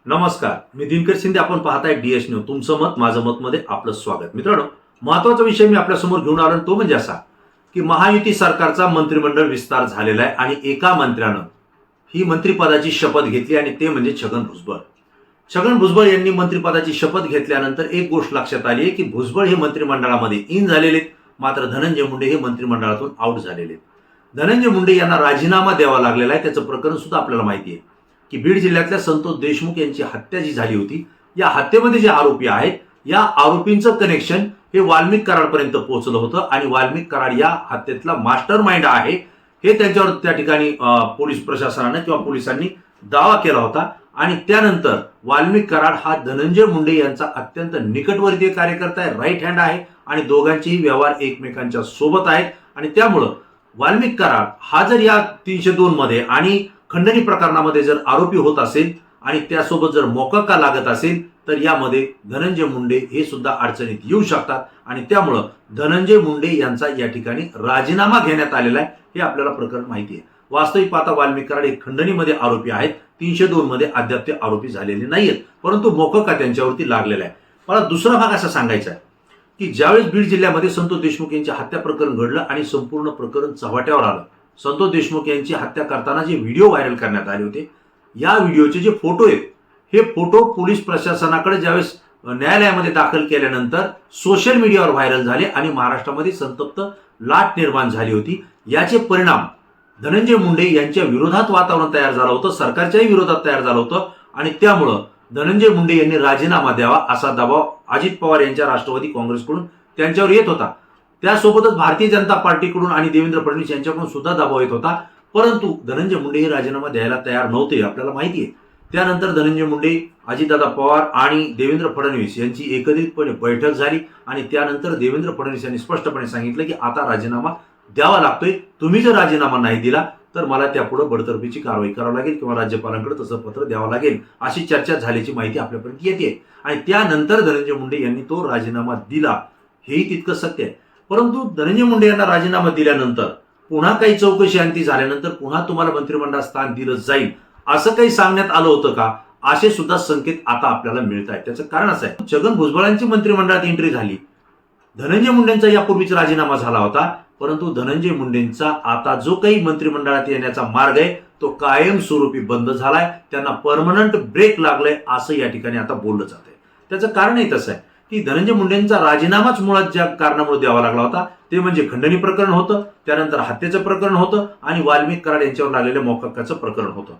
नमस्कार, मी दिनकर शिंदे. आपण पाहताय डीएस न्यूज. तुमचं मत माझं मत मध्ये आपलं स्वागत. मित्रांनो, महत्वाचा विषय मी आपल्या समोर घेऊन आलो तो म्हणजे असा की महायुती सरकारचा मंत्रिमंडळ विस्तार झालेला आहे आणि एका मंत्र्यानं ही मंत्रिपदाची शपथ घेतली आणि ते म्हणजे छगन भुजबळ. छगन भुजबळ यांनी मंत्रिपदाची शपथ घेतल्यानंतर एक गोष्ट लक्षात आली आहे की भुजबळ हे मंत्रिमंडळामध्ये इन झालेले, मात्र धनंजय मुंडे हे मंत्रिमंडळातून आउट झालेले. धनंजय मुंडे यांना राजीनामा द्यावा लागलेला आहे. त्याचं प्रकरण सुद्धा आपल्याला माहिती आहे की बीड जिल्ह्यातल्या संतोष देशमुख यांची हत्या जी झाली होती, या हत्येमध्ये जे आरोपी आहेत या आरोपींचं कनेक्शन हे वाल्मिक कराडपर्यंत पोहोचलं होतं आणि वाल्मिक कराड या हत्येतला मास्टर माइंड आहे हे त्यांच्यावर त्या ठिकाणी पोलीस प्रशासनाने किंवा पोलिसांनी दावा केला होता. आणि त्यानंतर वाल्मिक कराड हा धनंजय मुंडे यांचा अत्यंत निकटवर्तीय कार्यकर्ता आहे, राईट हँड आहे आणि दोघांचेही व्यवहार एकमेकांच्या सोबत आहेत. आणि त्यामुळं वाल्मिक कराड हा जर या 302 मध्ये आणि खंडणी प्रकरणामध्ये जर आरोपी होत असेल आणि त्यासोबत जर मोक्का लागत असेल तर यामध्ये धनंजय मुंडे हे सुद्धा अडचणीत येऊ शकतात. आणि त्यामुळं धनंजय मुंडे यांचा या ठिकाणी राजीनामा घेण्यात आलेला आहे हे आपल्याला प्रकरण माहिती आहे. वास्तविक पाहता वाल्मिक कराड हे खंडणीमध्ये आरोपी आहेत, 302 मध्ये अद्याप ते आरोपी झालेले नाहीयेत, परंतु मोक्का त्यांच्यावरती लागलेला आहे. मला दुसरा भाग असा सांगायचा आहे की ज्यावेळेस बीड जिल्ह्यामध्ये संतोष देशमुख यांचे हत्या प्रकरण घडलं आणि संपूर्ण प्रकरण चव्हाट्यावर आलं, संतोष देशमुख यांची हत्या करताना जे व्हिडिओ व्हायरल करण्यात आले होते, या व्हिडिओचे जे फोटो आहेत हे फोटो पोलीस प्रशासनाकडे ज्यावेळेस न्यायालयामध्ये दाखल केल्यानंतर सोशल मीडियावर व्हायरल झाले आणि महाराष्ट्रामध्ये संतप्त लाट निर्माण झाली होती. याचे परिणाम धनंजय मुंडे यांच्या विरोधात वातावरण तयार झालं होतं, सरकारच्याही विरोधात तयार झालं होतं आणि त्यामुळं धनंजय मुंडे यांनी राजीनामा द्यावा असा दबाव अजित पवार यांच्या राष्ट्रवादी काँग्रेसकडून त्यांच्यावर येत होता. त्यासोबतच भारतीय जनता पार्टीकडून आणि देवेंद्र फडणवीस यांच्याकडून सुद्धा दबाव येत होता, परंतु धनंजय मुंडे हे राजीनामा द्यायला तयार नव्हते, आपल्याला माहिती आहे. त्यानंतर धनंजय मुंडे, अजितदादा पवार आणि देवेंद्र फडणवीस यांची एकत्रितपणे बैठक झाली आणि त्यानंतर देवेंद्र फडणवीस यांनी स्पष्टपणे सांगितलं की आता राजीनामा द्यावा लागतोय, तुम्ही जर राजीनामा नाही दिला तर मला त्यापुढे बडतर्फीची कारवाई करावी लागेल किंवा राज्यपालांकडे तसं पत्र द्यावं लागेल अशी चर्चा झाल्याची माहिती आपल्यापर्यंत येते. आणि त्यानंतर धनंजय मुंडे यांनी तो राजीनामा दिला, हेही तितकं सत्य आहे. परंतु धनंजय मुंडे यांना राजीनामा दिल्यानंतर पुन्हा काही चौकशी अंती झाल्यानंतर पुन्हा तुम्हाला मंत्रिमंडळात स्थान दिलं जाईल असं काही सांगण्यात आलं होतं का, असे सुद्धा संकेत आता आपल्याला मिळत आहेत. त्याचं कारण असं आहे, छगन भुजबळांची मंत्रिमंडळात एंट्री झाली, धनंजय मुंडेंचा यापूर्वीच राजीनामा झाला होता, परंतु धनंजय मुंडेंचा आता जो काही मंत्रिमंडळात येण्याचा मार्ग आहे तो कायमस्वरूपी बंद झालाय, त्यांना परमनंट ब्रेक लागलाय असं या ठिकाणी आता बोललं जात आहे. त्याचं कारणही तसं आहे की धनंजय मुंडेंचा राजीनामाच मुळात ज्या कारणामुळे द्यावा लागला होता ते म्हणजे खंडणी प्रकरण होतं, त्यानंतर हत्येचं प्रकरण होतं आणि वाल्मिक कराड यांच्यावर लागलेल्या मोक्काचं प्रकरण होतं.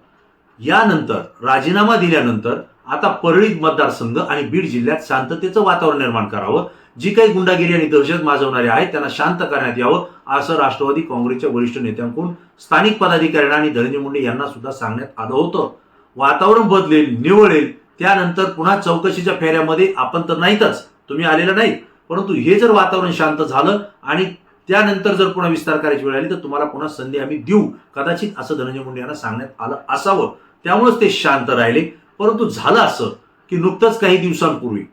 यानंतर राजीनामा दिल्यानंतर आता परळी मतदारसंघ आणि बीड जिल्ह्यात शांततेचं वातावरण निर्माण करावं, जी काही गुंडागिरी आणि दहशत माजवणारे आहेत त्यांना शांत करण्यात यावं असं राष्ट्रवादी काँग्रेसच्या वरिष्ठ नेत्यांकडून स्थानिक पदाधिकाऱ्यांना आणि धनंजय मुंडे यांना सुद्धा सांगण्यात आलं होतं. वातावरण बदलेल, निवळेल, त्यानंतर पुन्हा चौकशीच्या फेऱ्यामध्ये आपण तर नाहीतच, तुम्ही आलेलं नाहीत, परंतु हे जर वातावरण शांत झालं आणि त्यानंतर जर पुन्हा विस्तार करायची वेळ आली तर तुम्हाला पुन्हा संधी आम्ही देऊ, कदाचित असं धनंजय मुंडे यांना सांगण्यात आलं असावं. त्यामुळेच ते शांत राहिले. परंतु झालं असं की नुकतंच काही दिवसांपूर्वी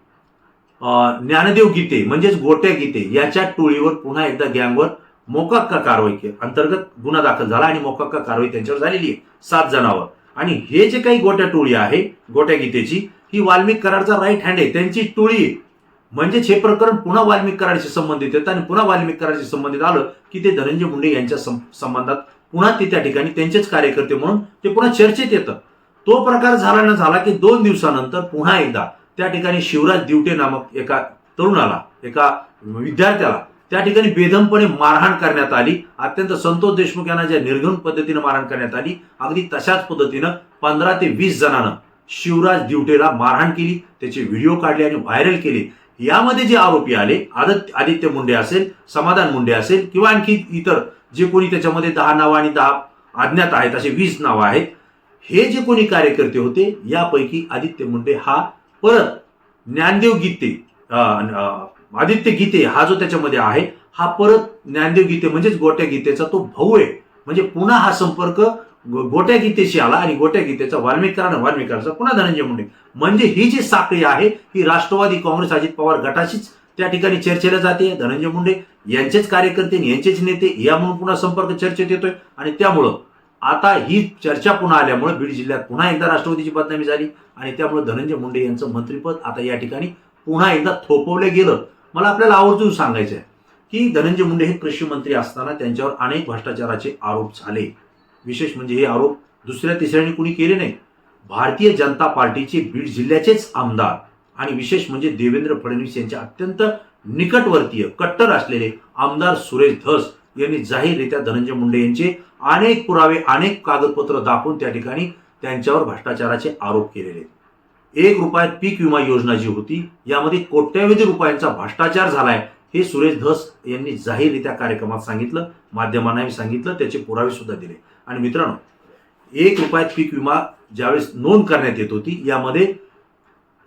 ज्ञानदेव गीते म्हणजेच गोट्या गीते याच्या टोळीवर पुन्हा एकदा गँगवर मोक्का कारवाई अंतर्गत गुन्हा दाखल झाला आणि मोक्का कारवाई त्यांच्यावर झालेली आहे 7 जणांवर. आणि हे जे काही गोट्या टोळी आहे गोट्या गीतेची, ही वाल्मिक कराडचा राईट हँड आहे, त्यांची टोळी आहे. म्हणजेच हे प्रकरण पुन्हा वाल्मिक कराडशी संबंधित येतं आणि पुन्हा वाल्मिक कराडशी संबंधित आलं की ते धनंजय मुंडे यांच्या संबंधात पुन्हा ते त्या ठिकाणी त्यांचेच कार्यकर्ते म्हणून ते पुन्हा चर्चेत येतं. तो प्रकार झाला न झाला की 2 दिवसानंतर पुन्हा एकदा त्या ठिकाणी शिवराज दिवटे नामक एका तरुणाला, एका विद्यार्थ्याला त्या ठिकाणी बेदमपणे मारहाण करण्यात आली. अत्यंत संतोष देशमुख यांना ज्या निर्घृण पद्धतीनं मारहाण करण्यात आली, अगदी तशाच पद्धतीनं 15 ते 20 जणांना शिवराज दिवटेला मारहाण केली, त्याचे व्हिडिओ काढले आणि व्हायरल केले. यामध्ये जे आरोपी आले, आदित्य मुंडे असेल, समाधान मुंडे असेल किंवा आणखी इतर जे कोणी त्याच्यामध्ये 10 नावं आणि 10 अज्ञात आहेत असे 20 नावं आहेत, हे जे कोणी कार्यकर्ते होते यापैकी आदित्य मुंडे हा परत ज्ञानदेव गीते, आदित्य गीते हा जो त्याच्यामध्ये आहे हा परत ज्ञानदेव गीते म्हणजेच गोट्या गीतेचा तो भाऊ आहे. म्हणजे पुन्हा हा संपर्क गोट्या गीतेशी आला आणि गोट्या गीतेचा वाल्मिकाचा पुन्हा धनंजय मुंडे. म्हणजे ही जी साखळी आहे ही राष्ट्रवादी काँग्रेस अजित पवार गटाशीच त्या ठिकाणी चर्चेला जाते. धनंजय मुंडे यांचेच कार्यकर्ते, यांचेच नेते या म्हणून पुन्हा संपर्क चर्चेत येतोय आणि त्यामुळं आता ही चर्चा पुन्हा आल्यामुळे बीड जिल्ह्यात पुन्हा एकदा राष्ट्रवादीची बदनामी झाली आणि त्यामुळे धनंजय मुंडे यांचं मंत्रिपद आता या ठिकाणी पुन्हा एकदा थोपवलं गेलं. मला आपल्याला आवर्जून सांगायचं आहे की धनंजय मुंडे हे कृषी मंत्री असताना त्यांच्यावर अनेक भ्रष्टाचाराचे आरोप झाले. विशेष म्हणजे हे आरोप दुसऱ्या तिसऱ्याने कुणी केले नाही. भारतीय जनता पार्टीचे बीड जिल्ह्याचेच आमदार आणि विशेष म्हणजे देवेंद्र फडणवीस यांच्या अत्यंत निकटवर्तीय कट्टर असलेले आमदार सुरेश धस यांनी जाहीररित्या धनंजय मुंडे यांचे अनेक पुरावे अनेक कागदपत्र दाखवून त्या ठिकाणी त्यांच्यावर भ्रष्टाचाराचे आरोप केलेले. 1 रुपयात पीक विमा योजना जी होती यामध्ये कोट्यवधी रुपयांचा भ्रष्टाचार झालाय हे सुरेश धस यांनी जाहीररित्या कार्यक्रमात सांगितलं, माध्यमांनाही सांगितलं, त्याचे पुरावे सुद्धा दिले. आणि मित्रांनो, 1 रुपयात पीक विमा ज्यावेळेस नोंद करण्यात येत होती यामध्ये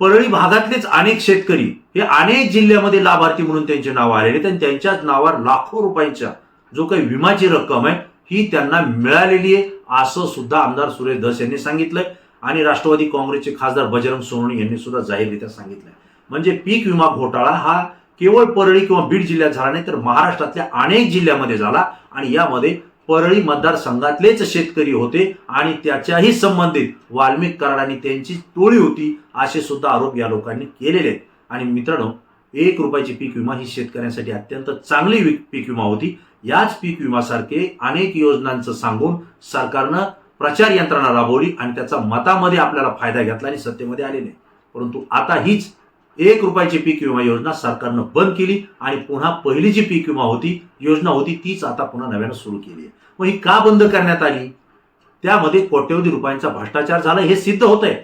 परळी भागातलेच अनेक शेतकरी हे अनेक जिल्ह्यामध्ये लाभार्थी म्हणून त्यांचे नाव आलेले आणि त्यांच्याच नावावर लाखो रुपयांच्या जो काही विमाची रक्कम आहे ही त्यांना मिळालेली आहे असं सुद्धा आमदार सुरेश धस यांनी सांगितलंय. आणि राष्ट्रवादी काँग्रेसचे खासदार बजरंग सोनवणे यांनी सुद्धा जाहीररित्या सांगितलंय. म्हणजे पीक विमा घोटाळा हा केवळ परळी किंवा बीड जिल्ह्यात झाला नाही तर महाराष्ट्रातल्या अनेक जिल्ह्यामध्ये झाला आणि यामध्ये परळी मतदारसंघातलेच शेतकरी होते आणि त्याच्याही संबंधित वाल्मिक कराड आणि त्यांची टोळी होती असे सुद्धा आरोप या लोकांनी केलेले आहेत. आणि मित्रांनो, 1 रुपयाची पीक विमा ही शेतकऱ्यांसाठी अत्यंत चांगली पीक विमा होती. याच पीक विमासारखे अनेक योजनांचं सांगून सरकारनं प्रचार यंत्रणा राबवली आणि त्याचा मतामध्ये आपल्याला फायदा घेतला आणि सत्तेमध्ये आले नाही. परंतु आता हीच 1 रुपयाची पीक विमा योजना सरकारनं बंद केली आणि पुन्हा पहिली जी पीक विमा योजना होती तीच आता पुन्हा नव्यानं सुरू केली आहे. मग ही का बंद करण्यात आली? त्यामध्ये कोट्यवधी रुपयांचा भ्रष्टाचार झाला हे सिद्ध होत आहे.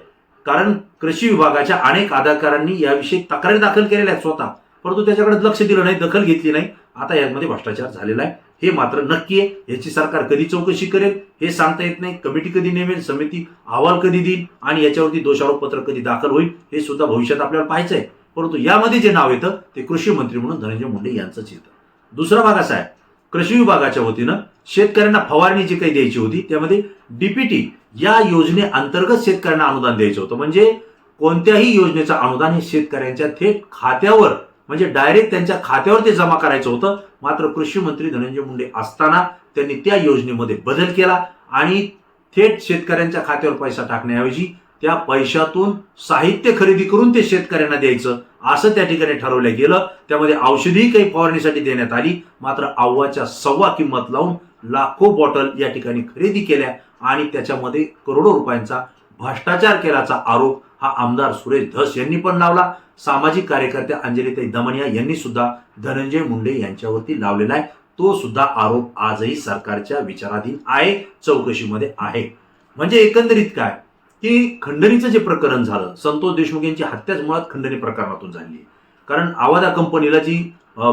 कारण कृषी विभागाच्या अनेक अधिकाऱ्यांनी याविषयी तक्रारी दाखल केलेल्या आहेत स्वतः, परंतु त्याच्याकडे लक्ष दिलं नाही, दखल घेतली नाही. आता यामध्ये भ्रष्टाचार झालेला आहे हे मात्र नक्की आहे. याची सरकार कधी चौकशी करेल हे सांगता येत नाही. कमिटी कधी नेमेल, समिती अहवाल कधी देईल आणि याच्यावरती दोषारोपपत्र कधी दाखल होईल हे सुद्धा भविष्यात आपल्याला पाहायचं आहे. परंतु यामध्ये जे नाव येतं ते कृषी मंत्री म्हणून धनंजय मुंडे यांचंच येतं. दुसरा भाग असा आहे, कृषी विभागाच्या वतीनं शेतकऱ्यांना फवारणी जी काही द्यायची होती त्यामध्ये डीपीटी या योजनेअंतर्गत शेतकऱ्यांना अनुदान द्यायचं होतं. म्हणजे कोणत्याही योजनेचं अनुदान हे शेतकऱ्यांच्या थेट खात्यावर म्हणजे डायरेक्ट त्यांच्या खात्यावर ते जमा करायचं होतं. मात्र कृषी मंत्री धनंजय मुंडे असताना त्यांनी त्या योजनेमध्ये बदल केला आणि थेट शेतकऱ्यांच्या खात्यावर पैसा टाकण्याऐवजी त्या पैशातून साहित्य खरेदी करून ते शेतकऱ्यांना द्यायचं असं त्या ठिकाणी ठरवलं गेलं. त्यामध्ये औषधीही काही फवारणीसाठी देण्यात आली. मात्र अव्वाच्या सव्वा किंमत लावून लाखो बॉटल या ठिकाणी खरेदी केल्या आणि त्याच्यामध्ये करोडो रुपयांचा भ्रष्टाचार केल्याचा आरोप हा आमदार सुरेश धस यांनी पण लावला. सामाजिक कार्यकर्त्या अंजलीताई दमनिया यांनी सुद्धा धनंजय मुंडे यांच्यावरती लावलेला आहे. तो सुद्धा आरोप आजही सरकारच्या विचाराधीन आहे, चौकशीमध्ये आहे. म्हणजे एकंदरीत काय की खंडणीचं जे प्रकरण झालं, संतोष देशमुख यांची हत्याच मुळात खंडणी प्रकरणातून झाली. कारण आवादा कंपनीला जी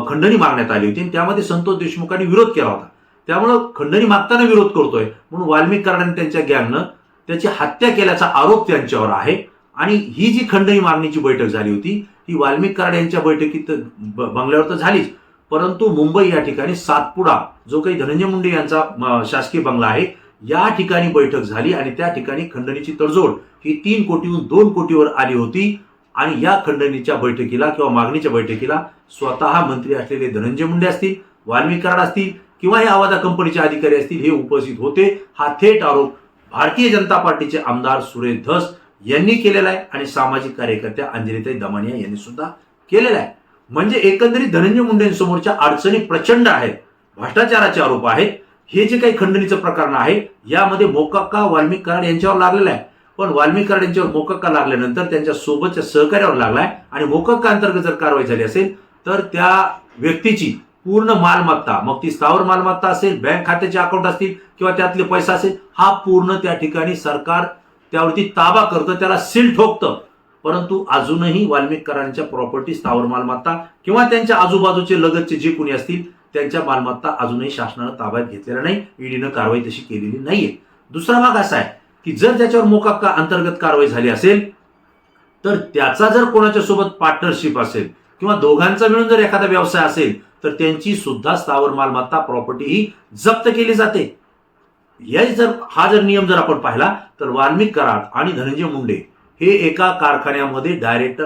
खंडणी मागण्यात आली होती त्यामध्ये संतोष देशमुखांनी विरोध केला होता. त्यामुळं खंडणी मागताना विरोध करतोय म्हणून वाल्मिक कराड त्यांच्या गँगनं त्याची हत्या केल्याचा आरोप त्यांच्यावर आहे. आणि ही जी खंडणी मागणीची बैठक झाली होती ही वाल्मिक कराड यांच्या बैठकीत बंगल्यावर तर झालीच, परंतु मुंबई या ठिकाणी सातपुडा जो काही धनंजय मुंडे यांचा शासकीय बंगला आहे या ठिकाणी बैठक झाली आणि त्या ठिकाणी खंडणीची तडजोड ही 3 कोटीहून 2 कोटीवर आली होती. आणि या खंडणीच्या बैठकीला किंवा मागणीच्या बैठकीला स्वतः मंत्री असलेले धनंजय मुंडे असतील, वाल्मिक कराड असतील किंवा हे आवादा कंपनीचे अधिकारी असतील हे उपस्थित होते. हा थेट आरोप भारतीय जनता पार्टीचे आमदार सुरेश धस यांनी केलेला आहे आणि सामाजिक कार्यकर्त्या अंजलीताई दमनिया यांनी सुद्धा केलेला आहे. म्हणजे एकंदरीत धनंजय मुंडेंसमोरच्या अडचणी प्रचंड आहेत, भ्रष्टाचाराचे आरोप आहेत. हे जे काही खंडणीचं प्रकरण आहे यामध्ये मोक्का वाल्मिक कराड यांच्यावर लागलेला आहे. पण वाल्मिक कराड यांच्यावर मोक्का लागल्यानंतर त्यांच्या सोबतच्या सहकार्यावर लागलाय आणि मोक्का अंतर्गत जर कारवाई झाली असेल तर त्या व्यक्तीची पूर्ण मालमत्ता, मग ती स्थावर मालमत्ता असेल, बँक खात्याचे अकाउंट असतील किंवा त्यातले पैसा असेल, हा पूर्ण त्या ठिकाणी सरकार त्यावरती ताबा करतं, त्याला सील ठोकतं. परंतु अजूनही वाल्मिक कराडांच्या प्रॉपर्टी, स्थावर मालमत्ता किंवा त्यांच्या आजूबाजूचे लगतचे जे कोणी असतील त्यांच्या मालमत्ता अजूनही शासनानं ताब्यात घेतलेला नाही, ईडीनं कारवाई तशी केलेली नाहीये. दुसरा भाग असा आहे की जर त्याच्यावर मोक्का अंतर्गत कारवाई झाली असेल तर त्याचा जर कोणाच्या सोबत पार्टनरशिप असेल किंवा दोघांचा मिळून जर एखादा व्यवसाय असेल तर त्यांची सुद्धा स्थावर मालमत्ता प्रॉपर्टी ही जप्त केली जाते. हा जर नियम जर आपण पाहिला तर वाल्मिक कराड आणि धनंजय मुंडे हे एका कारखान्यामध्ये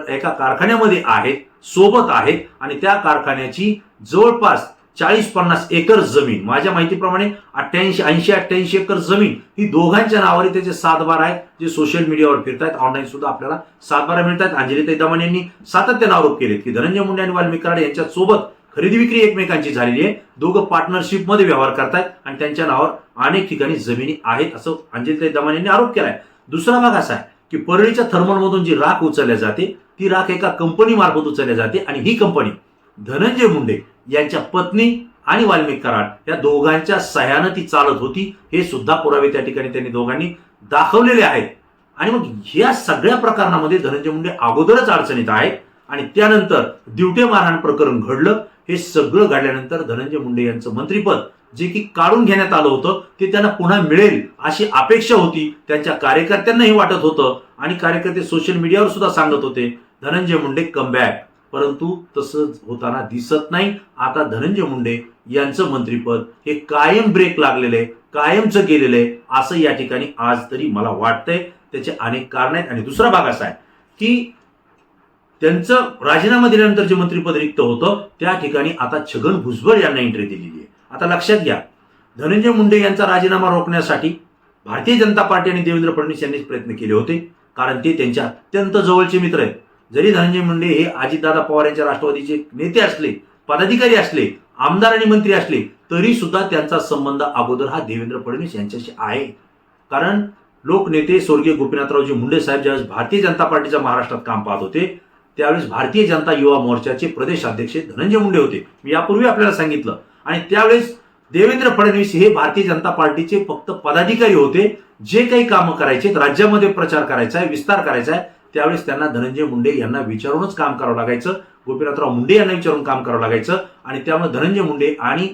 एका कारखान्यामध्ये आहेत, सोबत आहेत आणि त्या कारखान्याची जवळपास 40-50 एकर जमीन, माझ्या माहितीप्रमाणे 88 एकर जमीन ही दोघांच्या नावावर त्याचे 7-12 आहेत, जे सोशल मीडियावर फिरतात. ऑनलाईन सुद्धा आपल्याला 7-12 मिळतात. अंजलीताई दमाने यांनी सातत्याने आरोप केलेत की धनंजय मुंडे आणि वाल्मिक कराड यांच्या सोबत खरेदी विक्री एकमेकांची झालेली आहे. दोघं पार्टनरशिप मध्ये व्यवहार करतायत आणि त्यांच्या नावावर अनेक ठिकाणी जमिनी आहेत, असं अंजलीताई दमाने यांनी आरोप केलाय. दुसरा भाग असा आहे की परळीच्या थर्मलमधून जी राख उचलल्या जाते ती राख एका कंपनी मार्फत उचलल्या जाते आणि ही कंपनी धनंजय मुंडे यांच्या पत्नी आणि वाल्मिक कराड या दोघांच्या सह्यानं ती चालत होती. हे सुद्धा पुरावे त्या ठिकाणी त्यांनी दोघांनी दाखवलेले आहेत. आणि मग या सगळ्या प्रकरणामध्ये धनंजय मुंडे अगोदरच अडचणीत आहेत आणि त्यानंतर दिवटे मारहाण प्रकरण घडलं. हे सगळं घडल्यानंतर धनंजय मुंडे यांचं मंत्रिपद जे की काढून घेण्यात आलं होतं ते त्यांना पुन्हा मिळेल अशी अपेक्षा होती. त्यांच्या कार्यकर्त्यांनाही वाटत होतं आणि कार्यकर्ते सोशल मीडियावर सुद्धा सांगत होते धनंजय मुंडे कमबॅक. परंतु तसं होताना दिसत नाही. आता धनंजय मुंडे यांचं मंत्रिपद हे कायम ब्रेक लागलेलं आहे, कायमचं गेलेलं आहे असं या ठिकाणी आज तरी मला वाटतंय. त्याचे अनेक कारण आहेत. आणि दुसरा भाग असा आहे की त्यांचं राजीनामा दिल्यानंतर जे मंत्रिपद रिक्त होतं त्या ठिकाणी आता छगन भुजबळ यांना एंट्री दिलेली आहे. आता लक्षात घ्या, धनंजय मुंडे यांचा राजीनामा रोखण्यासाठी भारतीय जनता पार्टी आणि देवेंद्र फडणवीस यांनीच प्रयत्न केले होते, कारण ते त्यांच्या अत्यंत जवळचे मित्र आहेत. जरी धनंजय मुंडे हे अजितदादा पवार यांच्या राष्ट्रवादीचे नेते असले, पदाधिकारी असले, आमदार आणि मंत्री असले, तरी सुद्धा त्यांचा संबंध अगोदर हा देवेंद्र फडणवीस यांच्याशी आहे. कारण लोकनेते स्वर्गीय गोपीनाथरावजी मुंडे साहेब ज्यावेळेस भारतीय जनता पार्टीच्या महाराष्ट्रात काम पाहत होते त्यावेळेस भारतीय जनता युवा मोर्चाचे प्रदेशाध्यक्ष धनंजय मुंडे होते. मी यापूर्वी आपल्याला सांगितलं. आणि त्यावेळेस देवेंद्र फडणवीस हे भारतीय जनता पार्टीचे फक्त पदाधिकारी होते. जे काही कामं करायचे, राज्यामध्ये प्रचार करायचा आहे, विस्तार करायचा आहे, त्यावेळेस त्यांना धनंजय मुंडे यांना विचारूनच काम करावं लागायचं. गोपीनाथराव मुंडे यांना विचारून काम करावं लागायचं. आणि त्यामुळे धनंजय मुंडे आणि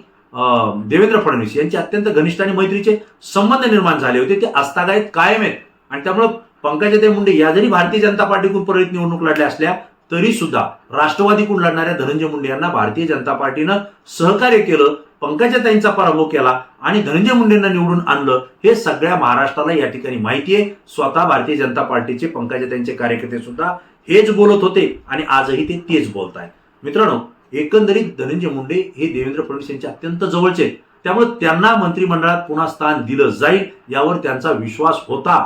देवेंद्र फडणवीस यांचे अत्यंत घनिष्ठ आणि मैत्रीचे संबंध निर्माण झाले होते. ते आस्थागायत कायम आहेत. आणि त्यामुळे पंकजाताई मुंडे या जरी भारतीय जनता पार्टीकडून परळीत निवडणूक लढल्या असल्या तरी सुद्धा राष्ट्रवादीकडून लढणाऱ्या धनंजय मुंडे यांना भारतीय जनता पार्टीनं सहकार्य केलं, पंकजाताईंचा पराभव केला आणि धनंजय मुंडेंना निवडून आणलं. हे सगळ्या महाराष्ट्राला या ठिकाणी माहिती आहे. स्वतः भारतीय जनता पार्टीचे पंकजाताईंचे कार्यकर्ते सुद्धा हेच बोलत होते आणि आजही ते तेच बोलत आहेत. मित्रांनो, एकंदरीत धनंजय मुंडे हे देवेंद्र फडणवीस यांचे अत्यंत जवळचे आहेत. त्यामुळे त्यांना मंत्रिमंडळात पुन्हा स्थान दिलं जाईल यावर त्यांचा विश्वास होता.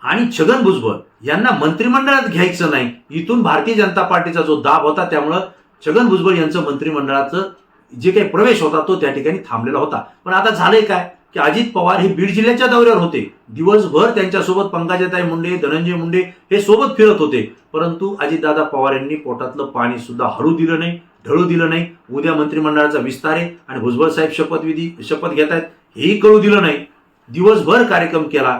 आणि छगन भुजबळ यांना मंत्रिमंडळात घ्यायचं नाही, इथून भारतीय जनता पार्टीचा जो दाब होता त्यामुळं छगन भुजबळ यांचं मंत्रिमंडळाचं जे काही प्रवेश होता तो त्या ठिकाणी थांबलेला होता. पण आता झालंय काय की अजित पवार हे बीड जिल्ह्याच्या दौऱ्यावर होते. दिवसभर त्यांच्यासोबत पंकजाताई मुंडे, धनंजय मुंडे हे सोबत फिरत होते. परंतु अजितदादा पवार यांनी पोटातलं पाणी सुद्धा हरू दिलं नाही, ढळू दिलं नाही. उद्या मंत्रिमंडळाचा विस्तार आहे आणि भुजबळ साहेब शपथ घेत आहेत हेही कळू दिलं नाही. दिवसभर कार्यक्रम केला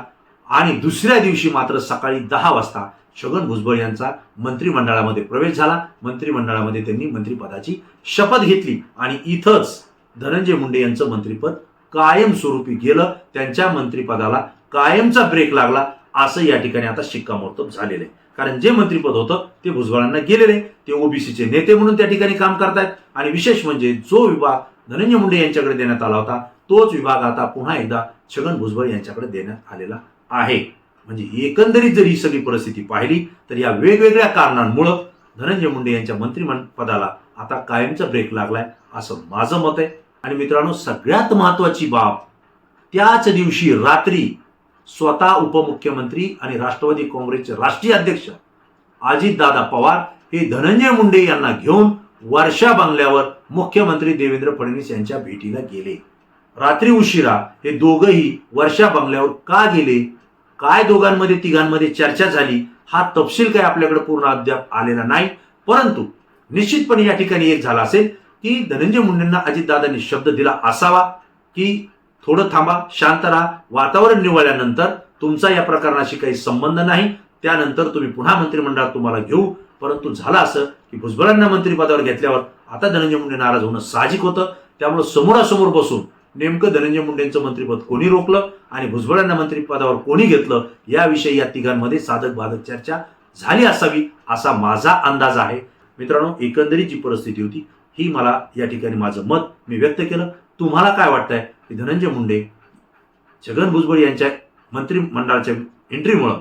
आणि दुसऱ्या दिवशी मात्र सकाळी 10 वाजता छगन भुजबळ यांचा मंत्रिमंडळामध्ये प्रवेश झाला. मंत्रिमंडळामध्ये त्यांनी मंत्रिपदाची शपथ घेतली आणि इथंच धनंजय मुंडे यांचं मंत्रिपद कायमस्वरूपी गेलं. त्यांच्या मंत्रिपदाला कायमचा ब्रेक लागला असं या ठिकाणी आता शिक्कामोर्तब झालेलं आहे. कारण जे मंत्रिपद होतं ते भुजबळांना गेलेले, ते ओबीसीचे नेते म्हणून त्या ठिकाणी काम करतायत. आणि विशेष म्हणजे जो विभाग धनंजय मुंडे यांच्याकडे देण्यात आला होता तोच विभाग आता पुन्हा एकदा छगन भुजबळ यांच्याकडे देण्यात आलेला आहे. म्हणजे एकंदरीत जर ही सगळी परिस्थिती पाहिली तर या वेगवेगळ्या कारणांमुळे धनंजय मुंडे यांच्या मंत्रिपदाला आता कायमचा ब्रेक लागलाय असं माझं मत आहे. आणि मित्रांनो, सगळ्यात महत्वाची बाब, त्याच दिवशी रात्री स्वतः उपमुख्यमंत्री आणि राष्ट्रवादी काँग्रेसचे राष्ट्रीय अध्यक्ष अजितदादा पवार हे धनंजय मुंडे यांना घेऊन वर्षा बंगल्यावर मुख्यमंत्री देवेंद्र फडणवीस यांच्या भेटीला गेले. रात्री उशिरा हे दोघंही वर्षा बंगल्यावर का गेले, काय दोघांमध्ये तिघांमध्ये चर्चा झाली, हा तपशील काय आपल्याकडे पूर्ण अद्याप आलेला नाही. परंतु निश्चितपणे या ठिकाणी एक झाला असेल की धनंजय मुंडेंना अजितदादांनी शब्द दिला असावा की थोडं थांबा, शांत राहा, वातावरण निवळल्यानंतर तुमचा या प्रकरणाशी काही संबंध नाही, त्यानंतर तुम्ही पुन्हा मंत्रिमंडळात तुम्हाला घेऊ. परंतु झालं असं की भुजबळांना मंत्रिपदावर घेतल्यावर आता धनंजय मुंडे नाराज होणं साहजिक होतं. त्यामुळे समोरासमोर बसून नेमकं धनंजय मुंडेंचं मंत्रिपद कोणी रोखलं आणि भुजबळांना मंत्रिपदावर कोणी घेतलं याविषयी या तिघांमध्ये साधक बाधक चर्चा झाली असावी असा माझा अंदाज आहे. मित्रांनो, एकंदरीत जी परिस्थिती होती ही मला या ठिकाणी माझं मत मी व्यक्त केलं. तुम्हाला काय वाटतंय की धनंजय मुंडे छगन भुजबळ यांच्या मंत्रिमंडळाच्या एंट्रीमुळं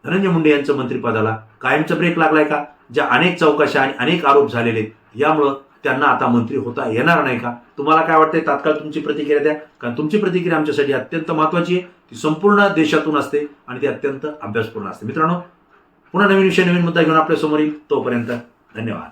धनंजय मुंडे यांचं मंत्रिपदाला कायमचा ब्रेक लागलाय का? ज्या अनेक चौकशा आणि अनेक आरोप झालेले यामुळं त्यांना आता मंत्री होता येणार नाही का? तुम्हाला काय वाटतंय? तात्काळ तुमची प्रतिक्रिया द्या, कारण तुमची प्रतिक्रिया आमच्यासाठी अत्यंत महत्त्वाची आहे. ती संपूर्ण देशातून असते आणि ती अत्यंत अभ्यासपूर्ण असते. मित्रांनो, पुन्हा नवीन विषय नवीन मुद्दा घेऊन आपल्या समोर येईल. तोपर्यंत धन्यवाद.